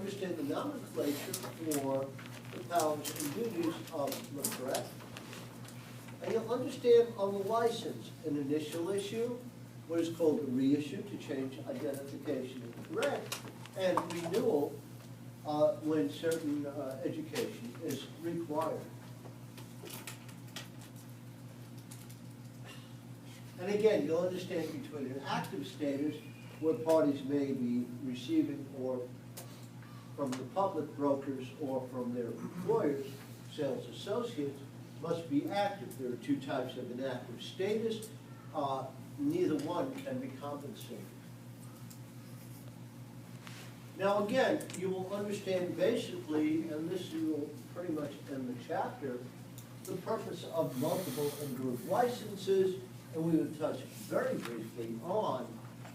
understand the nomenclature for the powers and duties of the threat. And you'll understand on the license an initial issue, what is called a reissue to change identification of the threat, and renewal when certain education is required. And again, you'll understand between an active status, where parties may be receiving or from the public brokers or from their employers, sales associates, must be active. There are two types of inactive status. Neither one can be compensated. Now again, you will understand basically, and this you will pretty much end the chapter, the purpose of multiple and group licenses, and we would touch very briefly on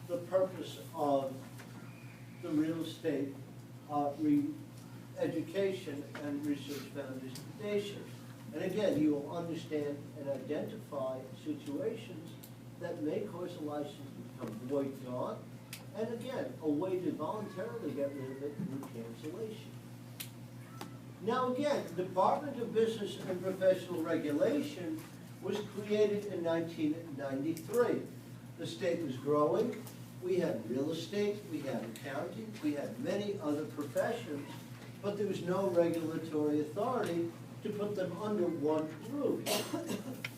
the purpose of the real estate education and research foundation. And again, you will understand and identify situations that may cause a license to become void, gone, and again, a way to voluntarily get rid of it through cancellation. Now again, the Department of Business and Professional Regulation was created in 1993. The state was growing. We had real estate, we had accounting, we had many other professions, but there was no regulatory authority to put them under one roof.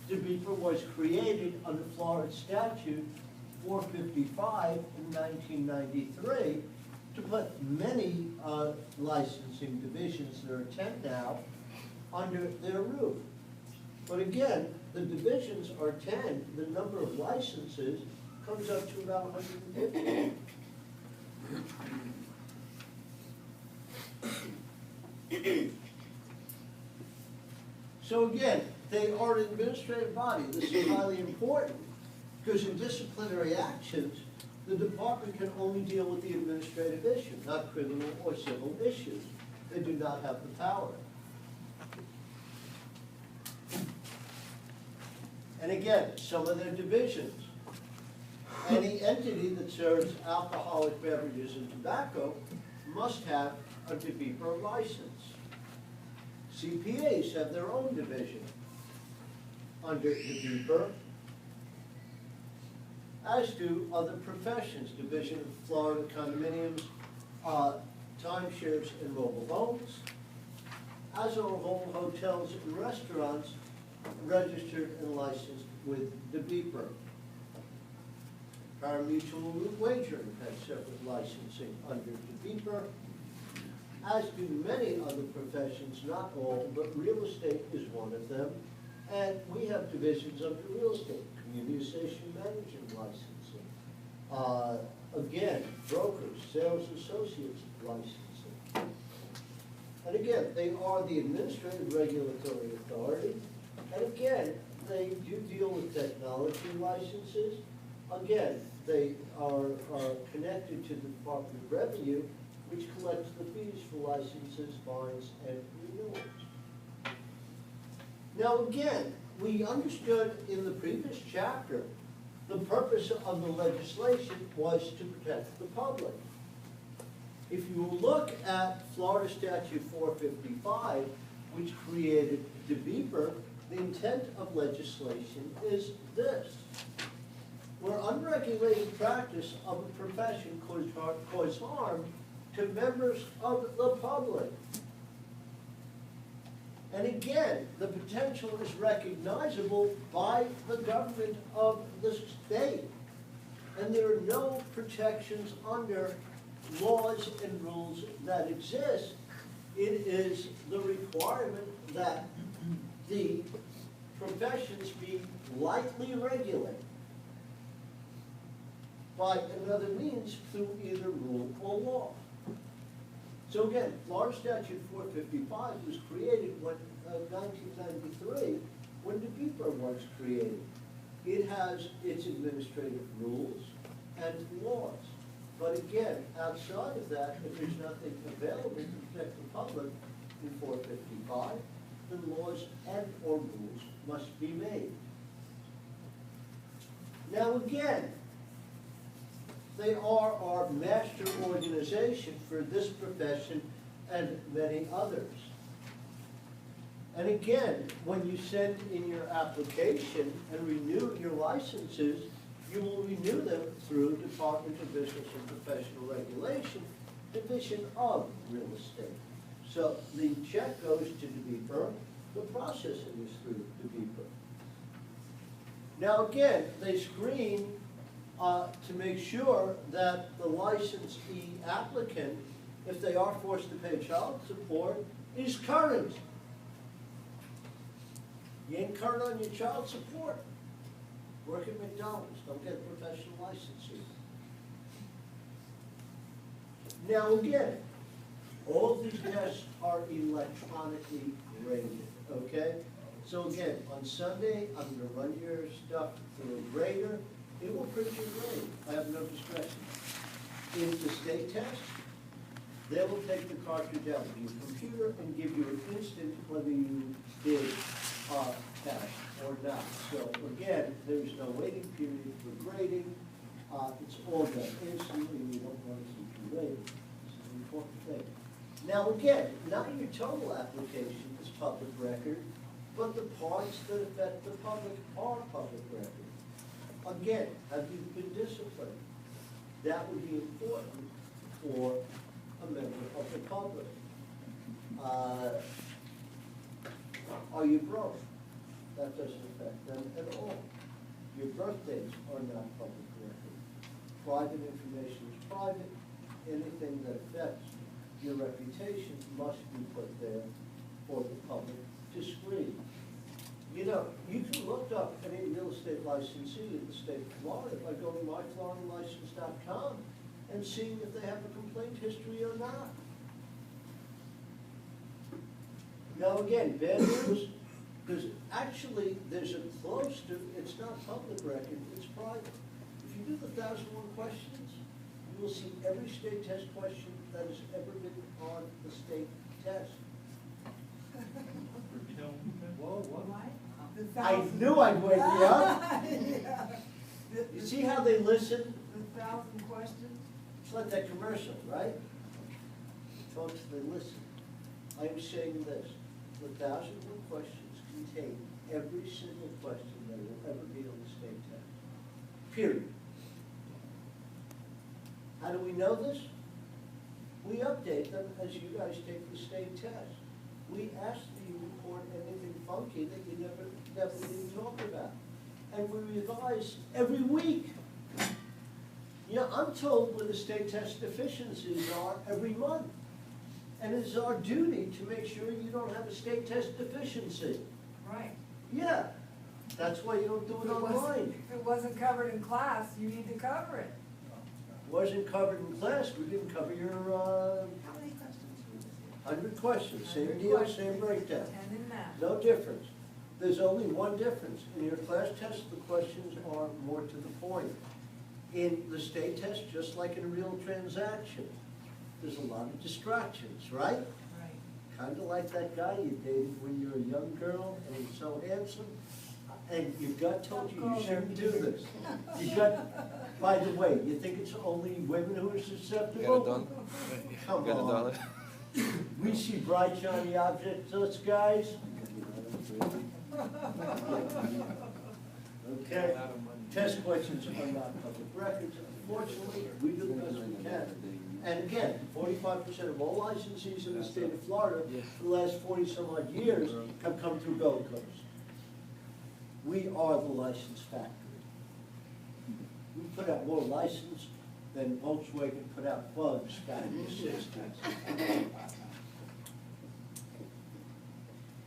DeBeeper was created under Florida Statute 455 in 1993 to put many licensing divisions, there are 10 now, under their roof. But again, the divisions are 10, the number of licenses comes up to about 150. So again, they are an administrative body. This is highly important because in disciplinary actions, the department can only deal with the administrative issue, not criminal or civil issues. They do not have the power. And again, some of their divisions. Any entity that serves alcoholic beverages and tobacco must have a DeBeeper license. CPAs have their own division under DeBeeper, as do other professions, Division of Florida Condominiums, timeshares and mobile homes, as are all hotels and restaurants registered and licensed with DeBeeper. Pari-mutuel wagering has separate licensing under DeBeeper, as do many other professions, not all, but real estate is one of them. And we have divisions under real estate, community management licensing. Again, brokers, sales associates licensing. And again, they are the administrative regulatory authority. And again, they do deal with technology licenses. Again, they are connected to the Department of Revenue, which collects the fees for licenses, fines, and renewals. Now again, we understood in the previous chapter the purpose of the legislation was to protect the public. If you look at Florida Statute 455, which created DeBeeper, the intent of legislation is this: where unregulated practice of a profession cause harm to members of the public. And again, the potential is recognizable by the government of the state. And there are no protections under laws and rules that exist. It is the requirement that the professions be lightly regulated by another means through either rule or law. So again, Florida Statute 455 was created when 1993, when DeBeeper was created. It has its administrative rules and laws. But again, outside of that, if there's nothing available to protect the public in 455, then laws and or rules must be made. Now again, They are our master organization for this profession and many others. And again, when you send in your application and renew your licenses, you will renew them through Department of Business and Professional Regulation, Division of Real Estate. So the check goes to DeBeeper, the processing is through DeBeeper. Now again, they screen to make sure that the licensee applicant, if they are forced to pay child support, is current. You ain't current on your child support. Work at McDonald's, don't get a professional licensee. Now again, all of these tests are electronically graded, okay? So again, on Sunday, I'm gonna run your stuff through a grader. It will print your grade. I have no discretion. In the state test, they will take the cartridge out of your computer and give you an instant whether you did pass or not. So again, there's no waiting period for grading. It's all done instantly. You don't want to keep you waiting. This is an important thing. Now again, not your total application is public record, but the parts that affect the public are public record. Again, have you been disciplined? That would be important for a member of the public. Are you broke? That doesn't affect them at all. Your birthdays are not public record. Private information is private. Anything that affects your reputation must be put there for the public to screen. You know, you can look up any real estate licensee in the state of Florida by going to myfloridalicense.com and seeing if they have a complaint history or not. Now again, bad news, because actually there's a close to, it's not public record, it's private. If you do the 1,001 questions, you will see every state test question that has ever been on the state test. Whoa, what? I knew I'd wake you up. Yeah. You see how they listen? The 1,000 questions? It's like that commercial, right? Folks, they listen. I am saying this, the 1,001 questions contain every single question that will ever be on the state test. Period. How do we know this? We update them as you guys take the state test. We ask that you report anything funky that you never didn't talk about. And we revise every week. You know, I'm told where the state test deficiencies are every month. And it's our duty to make sure you don't have a state test deficiency. Right. Yeah, that's why you don't do it online. If it wasn't covered in class, you need to cover it. Wasn't covered in class, we didn't cover your, How many questions were this 100 questions, same 100 deal, questions. same breakdown. 10 in math. No difference. There's only one difference. In your class test, the questions are more to the point. In the state test, just like in a real transaction, there's a lot of distractions, right? Right. Kind of like that guy you dated when you were a young girl and he's so handsome, and your gut told you you shouldn't do this. Your gut, by the way, you think it's only women who are susceptible? Come on. We see bright shiny objects, us guys. Okay, test questions are not public records. Unfortunately, we do the best we can. And again, 45% of all licensees in the state of Florida for the last 40 some odd years have come through Gold Coast. We are the license factory. We put out more license than Volkswagen put out bugs back in the 60s.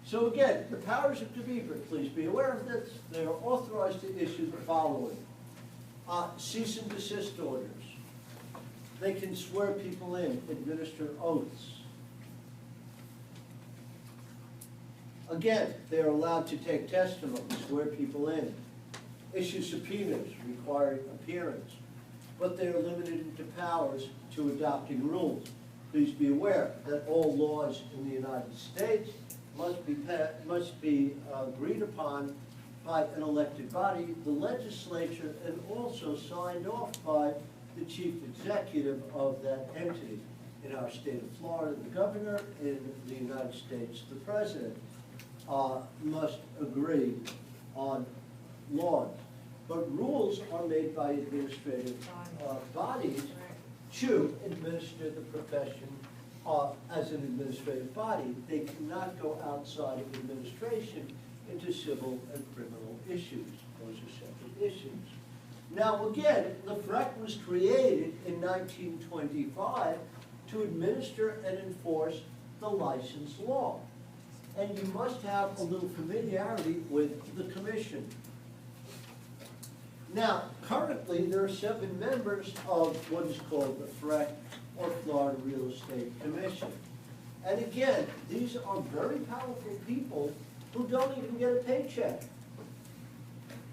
So again, the powers of DeBeeper, please be aware of this. They are authorized to issue the following. Cease and desist orders. They can swear people in, administer oaths. Again, they are allowed to take testimony, swear people in, issue subpoenas, require appearance, but they are limited into powers to adopting rules. Please be aware that all laws in the United States must be agreed upon by an elected body, the legislature, and also signed off by the chief executive of that entity. In our state of Florida, the governor; in the United States, the president must agree on laws. But rules are made by administrative bodies to administer the profession as an administrative body. They cannot go outside of administration into civil and criminal issues. Those are separate issues. Now again, the FREC was created in 1925 to administer and enforce the license law. And you must have a little familiarity with the commission. Now, currently, there are 7 members of what is called the FREC, or Florida Real Estate Commission. And again, these are very powerful people who don't even get a paycheck.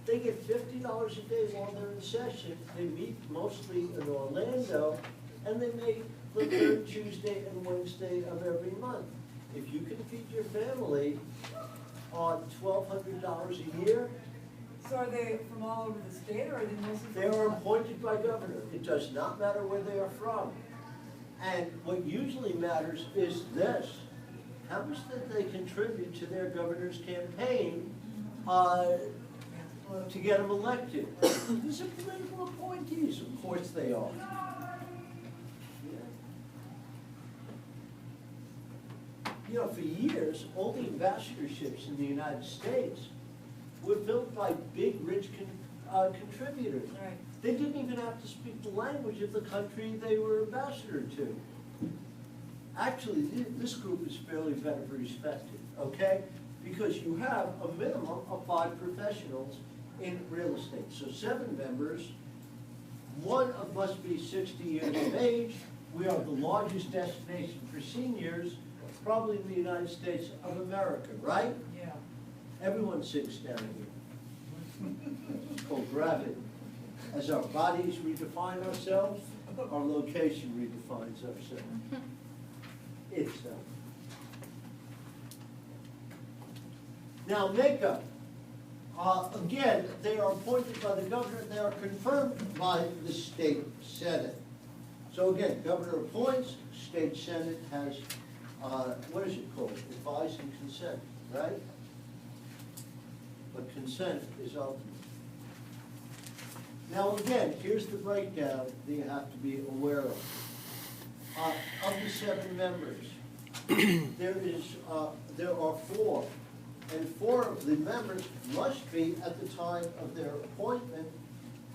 They get $50 a day while they're in session. They meet mostly in Orlando, and they make the third Tuesday and Wednesday of every month. If you can feed your family on $1,200 a year, So are they from all over the state, or are they mostly from? they are appointed by governor. It does not matter where they are from. And what usually matters is this: how much did they contribute to their governor's campaign to get them elected? These are political appointees, of course they are. You know, for years, all the ambassadorships in the United States were built by big, rich contributors. Right. They didn't even have to speak the language of the country they were ambassador to. Actually, this group is fairly better respected, okay? Because you have a minimum of 5 professionals in real estate. So 7 members, one of must be 60 years of age. We are the largest destination for seniors, probably in the United States of America, right? Yeah. Everyone sits down here. It's called gravity. As our bodies redefine ourselves, our location redefines ourselves. It's Now, makeup. Again, they are appointed by the governor, they are confirmed by the state senate. So again, governor appoints, state senate has, what is it called? Advise and consent, right? But consent is ultimate. Now again, here's the breakdown that you have to be aware of. Of the 7 members, there are 4, and 4 of the members must be, at the time of their appointment,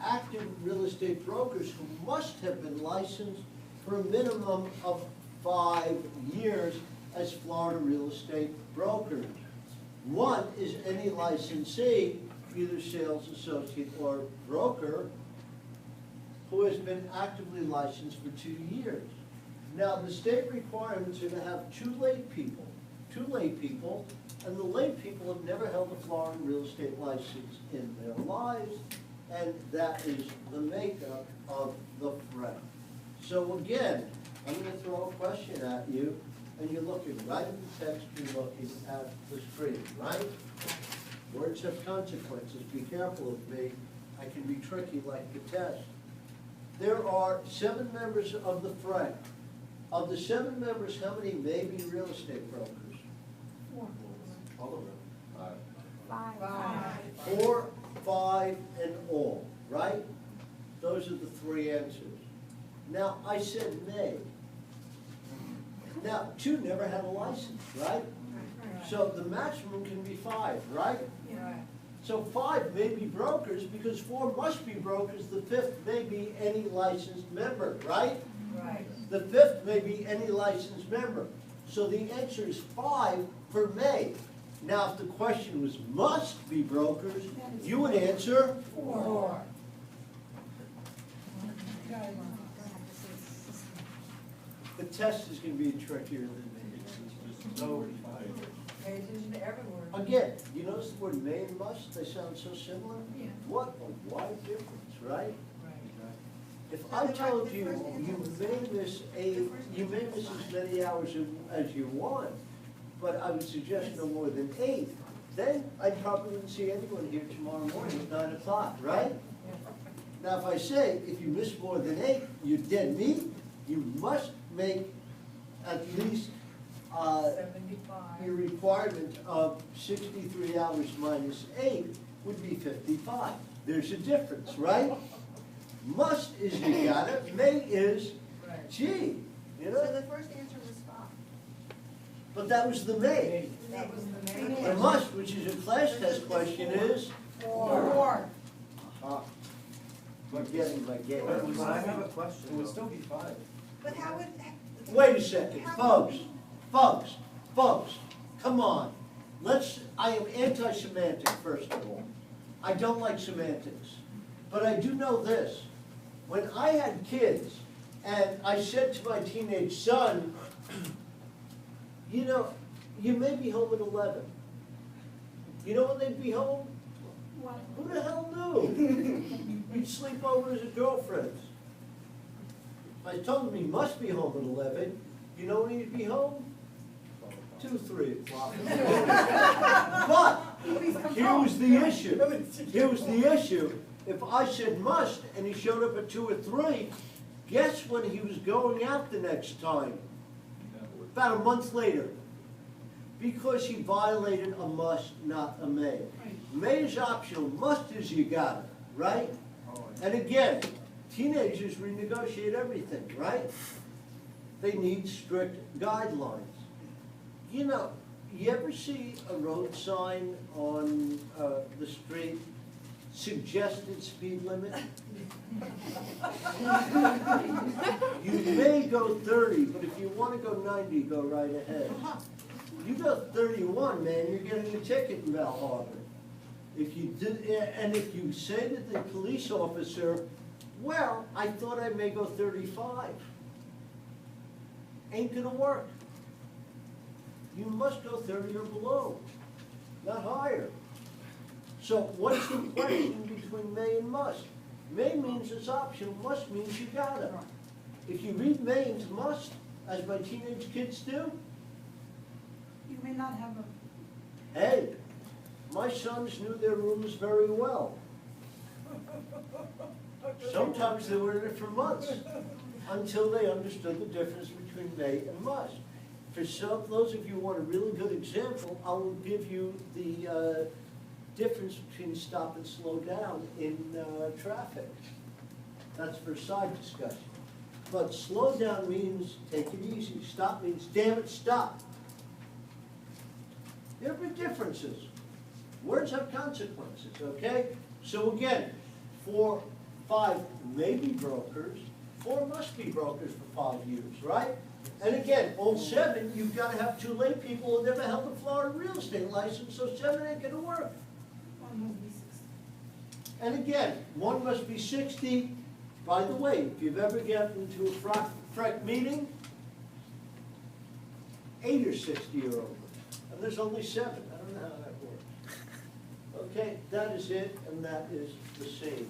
active real estate brokers who must have been licensed for a minimum of 5 years as Florida real estate brokers. 1 is any licensee, either sales associate or broker, who has been actively licensed for 2 years. Now, the state requirements are to have 2 lay people, and the lay people have never held a Florida real estate license in their lives, and that is the makeup of the FREC. So again, I'm going to throw a question at you, and you're looking right at the text, you're looking at the screen, right? Words have consequences. Be careful of me. I can be tricky like the test. There are 7 members of the FREC. Of the 7 members, how many may be real estate brokers? 4. All of them. 5. 4, 5, and all, right? Those are the 3 answers. Now, I said may. Now, 2 never had a license, right? So the maximum can be 5, right? Yeah. So 5 may be brokers because 4 must be brokers. The 5th may be any licensed member, right? Right. The 5th may be any licensed member. So the answer is 5 for may. Now, if the question was must be brokers, you would answer 4. the test is going to be trickier than me. So, Pay attention to every word. again, you notice the word may and must? They sound so similar? Yeah. What a wide difference, right? Right. If I told you you may miss as many hours as you want, but I would suggest no more than 8, then I probably wouldn't see anyone here tomorrow morning at 9 o'clock, right? Yeah. Now, if I say, if you miss more than 8, you're dead meat, you must make at least, 75. your requirement of 63 hours minus 8 would be 55. There's a difference, right? Must is you gotta, may is Right. gee, you So know? the first answer was 5. But that was the may. That was the Three main The answers. must, which is a class test question, is? Four. Ah, we're getting my game. But I have a question. It would still be 5. But how would? Wait a second, folks, come on. I am anti-semantic, first of all. I don't like semantics. But I do know this. When I had kids, and I said to my teenage son, you know, you may be home at 11. You know when they'd be home? Who the hell knew? You'd sleep over at his girlfriend's. I told him he must be home at 11. You know when he'd be home? 2, 3 o'clock. But here was the issue. If I said must and he showed up at 2 or 3, guess when he was going out the next time? About a month later. Because he violated a must, not a may. May is optional, must is you got it, right? And again, teenagers renegotiate everything, right? They need strict guidelines. You know, you ever see a road sign on the street, suggested speed limit? You may go 30, but if you want to go 90, go right ahead. You go 31, man, you're getting a ticket in Val Harbor. If you did, and if you say to the police officer, well, I thought I may go 35. Ain't gonna work. You must go 30 or below, not higher. So what's the question between may and must? May means it's optional, must means you gotta. If you read may into must, as my teenage kids do, You may not have a. hey, my sons knew their rooms very well. Sometimes they were in it for months, until they understood the difference between may and must. For those of you who want a really good example, I will give you the difference between stop and slow down in traffic. That's for side discussion. But slow down means take it easy. Stop means damn it, stop. There are big differences. Words have consequences, okay? So again, 4, 5 may be brokers, 4 must be brokers for 5 years, right? And again, on 7, you've got to have 2 lay people who never held a Florida real estate license, so 7 ain't gonna work. And again, 1 must be 60. By the way, if you've ever gotten into a FREC meeting, 8 or 60 are over. And there's only 7. I don't know how that works. Okay, that is it, and that is the same.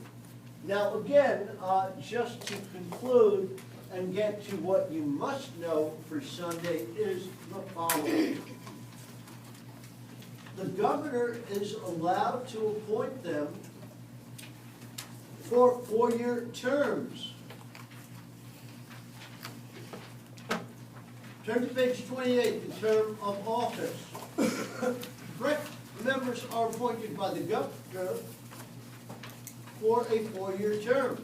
Now again, just to conclude and get to what you must know for Sunday is the following. The governor is allowed to appoint them for 4-year terms. Turn to page 28, the term of office. FREC members are appointed by the governor for a 4-year term.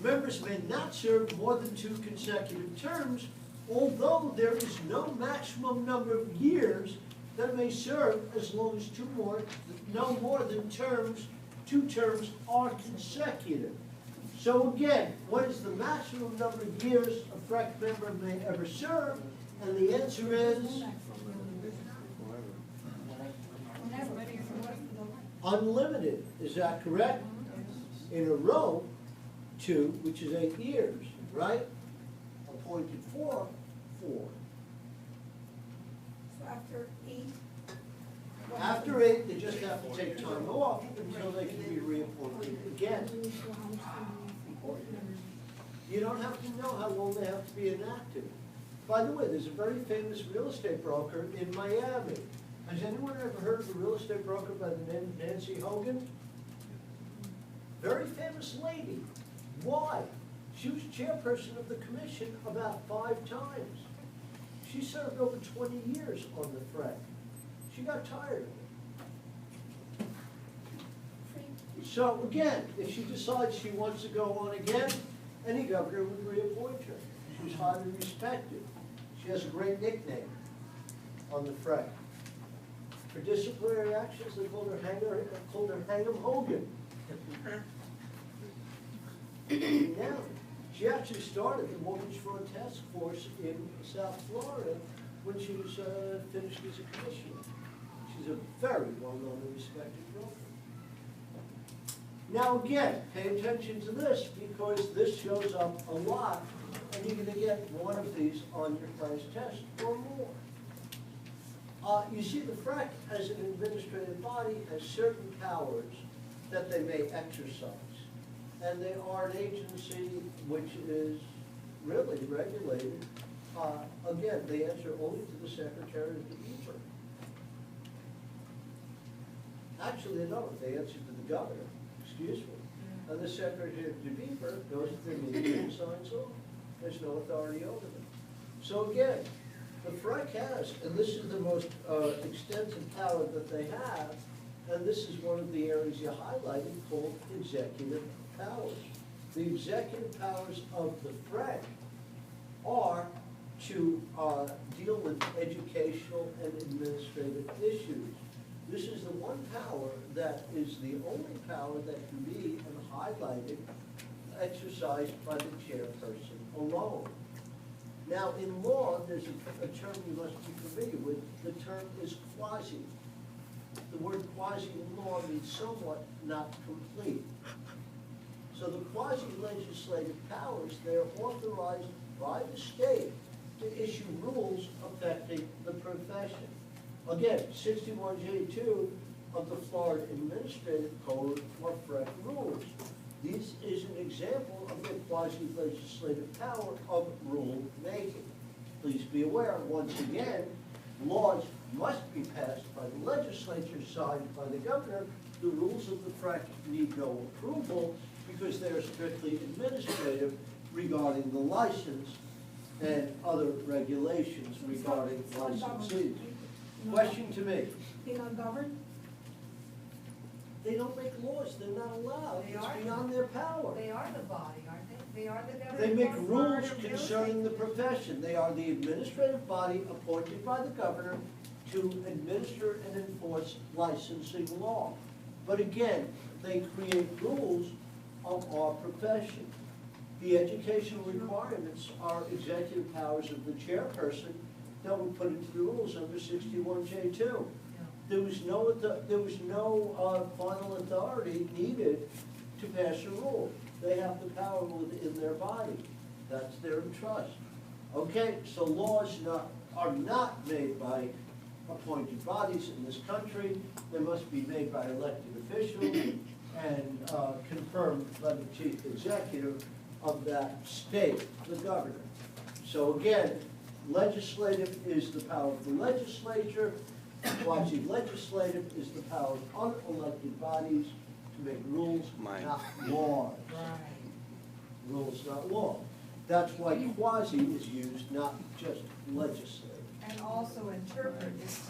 Members may not serve more than 2 consecutive terms, although there is no maximum number of years that may serve as long as no more than 2 terms are consecutive. So again, what is the maximum number of years a FREC member may ever serve? And the answer is unlimited. Is that correct? In a row, 2, which is 8 years, right? Appointed for 4. So after 8. After 8, they just have to take time off until they can be reappointed again. You don't have to know how long they have to be inactive. By the way, there's a very famous real estate broker in Miami. Has anyone ever heard of a real estate broker by the name of Nancy Hogan? very famous lady. Why? She was chairperson of the commission about 5 times. She served over 20 years on the FREC. She got tired of it. So again, if she decides she wants to go on again, any governor would reappoint her. She's highly respected. She has a great nickname on the FREC. For disciplinary actions, they called her Hang'em Hogan. Now, she actually started the Mortgage Fraud Task Force in South Florida when she was finished as a commissioner. She's a very well-known and respected broker. Now again, pay attention to this because this shows up a lot and you're going to get one of these on your class test or more. You see the FREC as an administrative body has certain powers that they may exercise. And they are an agency which is really regulated. Again, they answer only to the Secretary of the Beeper. Actually, they don't. They answer to the governor. Excuse me. And the Secretary of the Beeper goes to the meeting and signs off. There's no authority over them. So again, the FREC has, and this is the most extensive power that they have, and this is one of the areas you highlighted called executive powers. The executive powers of the FREC are to deal with educational and administrative issues. This is the one power that is the only power that can be highlighted, exercised by the chairperson alone. Now, in law, there's a term you must be familiar with. The term is quasi. The word quasi in law means somewhat, not complete. So the quasi-legislative powers, they're authorized by the state to issue rules affecting the profession. Again, 61J2 of the Florida Administrative Code are FREC rules. This is an example of the quasi-legislative power of rule making. Please be aware, once again, laws must be passed by the legislature, signed by the governor. The rules of the FREC need no approval because they are strictly administrative regarding the license and other regulations regarding licensees. Question to me. They not governed? They don't make laws, they're not allowed, They it's are. beyond their power. They are the body, aren't they? They are the governing They make body for rules real estate. concerning the profession. They are the administrative body appointed by the governor to administer and enforce licensing law. But again, they create rules of our profession. The educational requirements are executive powers of the chairperson that were put into the rules under 61J2. Yeah. There was no final authority needed to pass a rule. They have the power within their body. That's their trust. Okay, so laws are not made by appointed bodies in this country. They must be made by elected officials and confirmed by the chief executive of that state, the governor. So again, legislative is the power of the legislature. Quasi-legislative is the power of unelected bodies to make rules, not laws. Right. Rules, not law. That's why quasi is used, not just legislative. And also interpret, it's